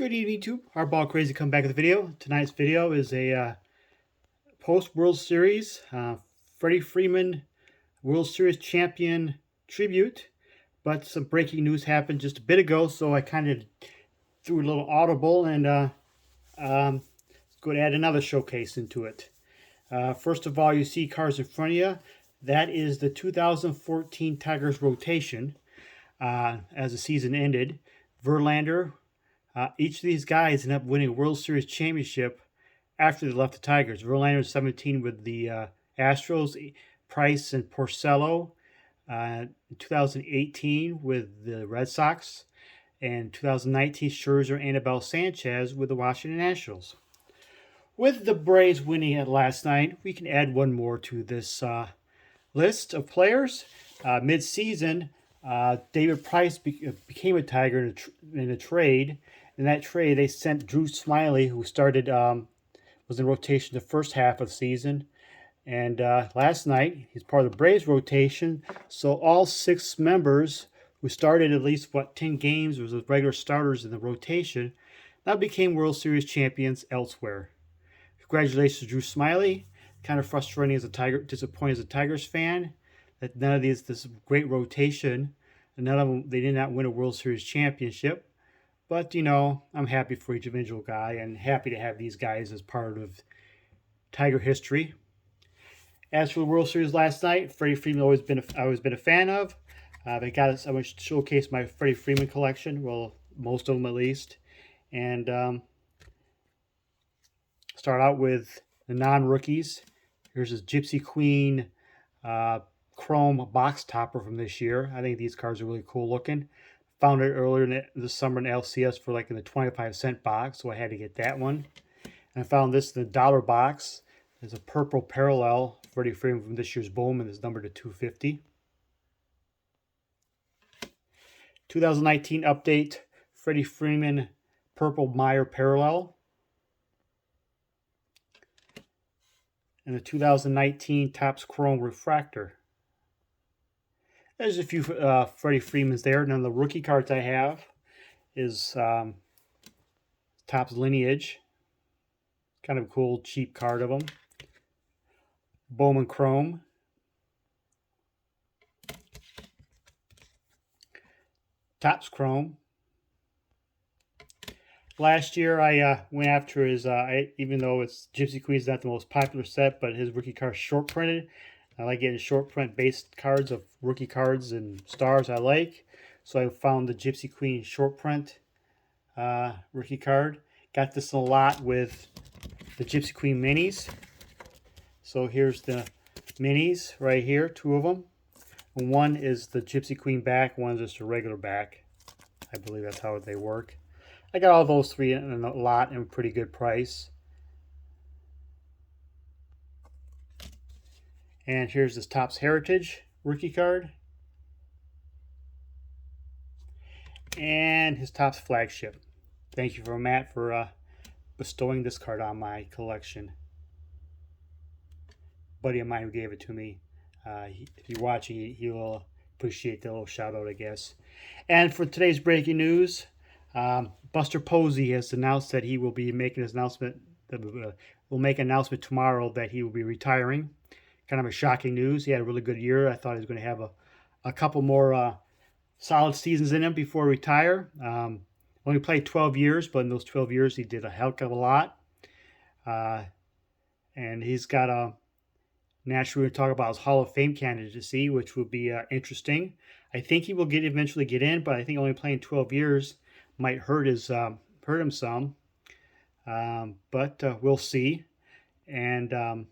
Good evening, YouTube. Hardball Crazy come back with a video. Tonight's video is a post-World Series Freddie Freeman World Series champion tribute. But some breaking news happened just a bit ago, so I kind of threw a little audible and go to add another showcase into it. First of all, you see cars in front of you. That is the 2014 Tigers rotation as the season ended. Verlander. Each of these guys ended up winning a World Series championship after they left the Tigers. Verlander 17 with the Astros, Price and Porcello. In 2018 with the Red Sox, and 2019 Scherzer and Anibal Sanchez with the Washington Nationals. With the Braves winning it last night, we can add one more to this list of players. Mid-season, David Price became a Tiger in a trade. In that trade, they sent Drew Smyly, who started was in rotation the first half of the season. And last night, he's part of the Braves rotation. So all 6 members who started at least, 10 games, was the regular starters in the rotation, now became World Series champions elsewhere. Congratulations to Drew Smyly. Kind of frustrating as a disappointed as a Tigers fan that none of this great rotation, and none of them, they did not win a World Series championship. But, you know, I'm happy for each individual guy and happy to have these guys as part of Tiger history. As for the World Series last night, Freddie Freeman I've always been a fan of. I want to showcase my Freddie Freeman collection, well, most of them at least. And start out with the non-rookies. Here's his Gypsy Queen chrome box topper from this year. I think these cards are really cool looking. Found it earlier this summer in LCS for like in the 25-cent box, so I had to get that one. And I found this in the dollar box. There's a purple parallel Freddie Freeman from this year's Bowman is numbered to 250. 2019 update, Freddie Freeman purple Meyer parallel. And the 2019 Topps Chrome refractor. There's a few Freddie Freemans there. None of the rookie cards I have is Topps Lineage. Kind of a cool, cheap card of them. Bowman Chrome. Topps Chrome. Last year I went after his, even though it's Gypsy Queen's not the most popular set, but his rookie card short printed. I like getting short print based cards of rookie cards and stars I like. So I found the Gypsy Queen short print rookie card. Got this a lot with the Gypsy Queen minis. So here's the minis right here, 2 of them. And one is the Gypsy Queen back, one's just a regular back. I believe that's how they work. I got all those 3 in a lot and a pretty good price. And here's this Topps Heritage rookie card. And his Topps Flagship. Thank you for Matt for bestowing this card on my collection. Buddy of mine who gave it to me. If you're watching, he will appreciate the little shout out, I guess. And for today's breaking news, Buster Posey has announced that he will be making his announcement. Will make an announcement tomorrow that he will be retiring. Kind of a shocking news. He had a really good year. I thought he was going to have a couple more solid seasons in him before retire. Only played 12 years, but in those 12 years he did a heck of a lot. And he's got a naturally we're talking about his Hall of Fame candidacy, which would be interesting. I think he will eventually get in, but I think only playing 12 years might hurt him some. But we'll see. And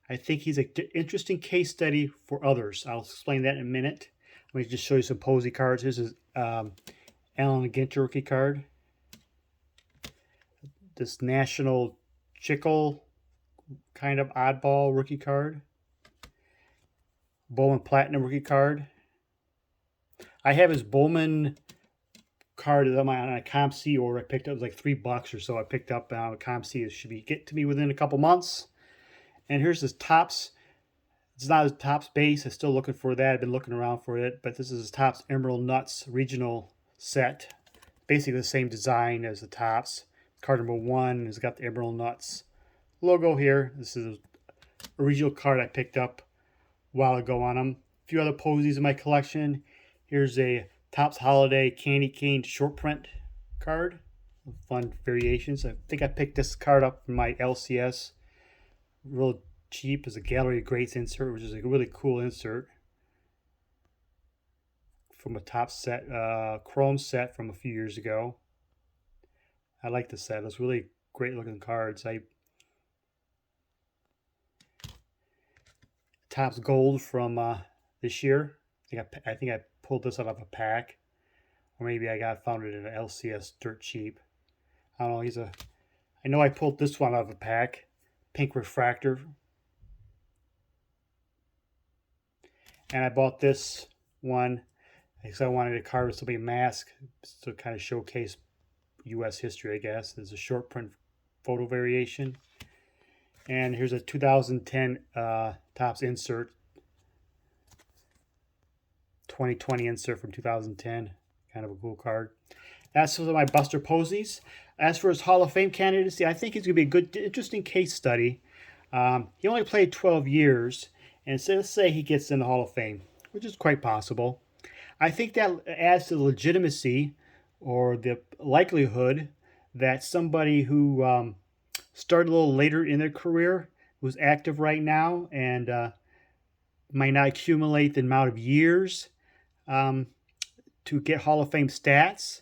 I think he's an interesting case study for others. I'll explain that in a minute. Let me just show you some Posey cards. This is Alan Ginter rookie card. This National Chickle kind of oddball rookie card. Bowman Platinum rookie card. I have his Bowman card on a ComC order. I picked up, it was like $3 or so. I picked up on a ComC. It should get to me within a couple months. And here's his Topps. It's not his Topps base. I'm still looking for that. I've been looking around for it. But this is his Topps Emerald Nuts regional set. basically the same design as the Topps. Card number 1 has got the Emerald Nuts logo here. This is an original card I picked up a while ago on them. A few other Posies in my collection. Here's a Topps Holiday Candy Cane short print card. Fun variations. I think I picked this card up from my LCS. Real cheap as a Gallery of Greats insert, which is a really cool insert from a Topps set, Chrome set from a few years ago. I like the set. It's really great looking cards. Topps Gold from this year. I think I pulled this out of a pack, or maybe I found it in an LCS dirt cheap. I don't know. I know I pulled this one out of a pack. Pink Refractor. And I bought this one because I wanted a card with somebody mask to kind of showcase U.S. history, I guess. There's a short print photo variation. And here's a 2010 Topps insert. 2020 insert from 2010. Kind of a cool card. That's for my Buster Posies. As for his Hall of Fame candidacy, I think he's going to be a good, interesting case study. He only played 12 years, and so let's say he gets in the Hall of Fame, which is quite possible. I think that adds to the legitimacy or the likelihood that somebody who started a little later in their career, who's active right now, and might not accumulate the amount of years to get Hall of Fame stats,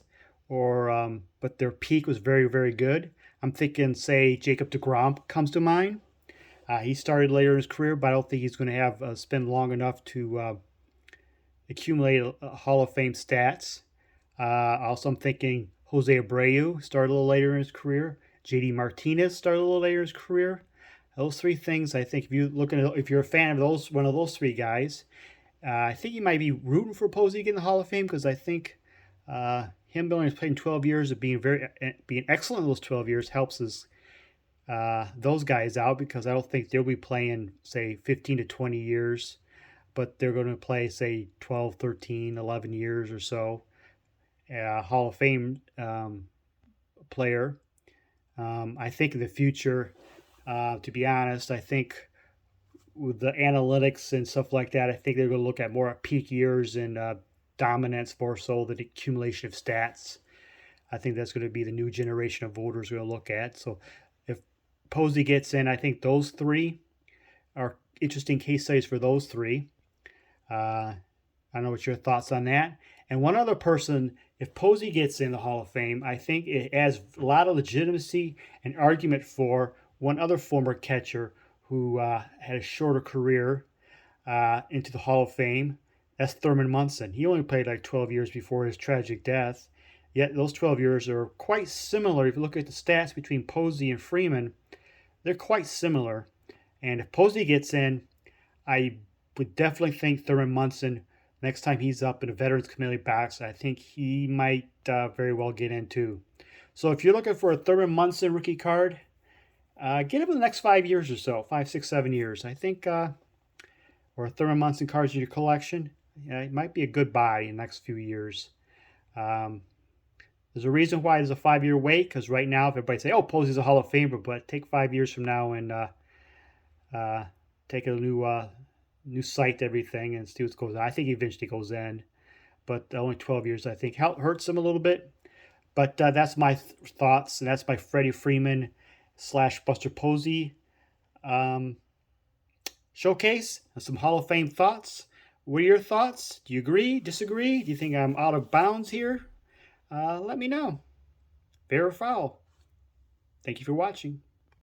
or but their peak was very, very good. I'm thinking, say, Jacob deGrom comes to mind. He started later in his career, but I don't think he's going to have spend long enough to accumulate a Hall of Fame stats. Also, I'm thinking Jose Abreu started a little later in his career. JD Martinez started a little later in his career. Those three things, I think, if you're a fan of one of those three guys, I think you might be rooting for Posey to get in the Hall of Fame, because I think him only playing 12 years of being excellent in those 12 years helps those guys out, because I don't think they'll be playing, say, 15 to 20 years, but they're going to play, say, 12, 13, 11 years or so. Hall of Fame player. I think in the future, to be honest, I think with the analytics and stuff like that, I think they're going to look at more at peak years and dominance more so than accumulation of stats. I think that's going to be the new generation of voters we're going to look at. So if Posey gets in, I think those three are interesting case studies for those three. I don't know what your thoughts on that. And one other person, if Posey gets in the Hall of Fame, I think it adds a lot of legitimacy and argument for one other former catcher who had a shorter career into the Hall of Fame. That's Thurman Munson. He only played like 12 years before his tragic death. Yet those 12 years are quite similar. If you look at the stats between Posey and Freeman, they're quite similar. And if Posey gets in, I would definitely think Thurman Munson, next time he's up in a Veterans Committee box, I think he might very well get in too. So if you're looking for a Thurman Munson rookie card, get him in the next 5 years or so, 5, 6, 7 years. I think, or Thurman Munson cards in your collection, it might be a good buy in the next few years. There's a reason why there's a 5-year wait, because right now, if everybody say, oh, Posey's a Hall of Famer, but take 5 years from now and take a new sight to everything and see what goes on. I think he eventually goes in, but only 12 years, I think, hurts him a little bit. But that's my thoughts, and that's my Freddie Freeman / Buster Posey showcase and some Hall of Fame thoughts. What are your thoughts? Do you agree? Disagree? Do you think I'm out of bounds here? Let me know. Fair or foul? Thank you for watching.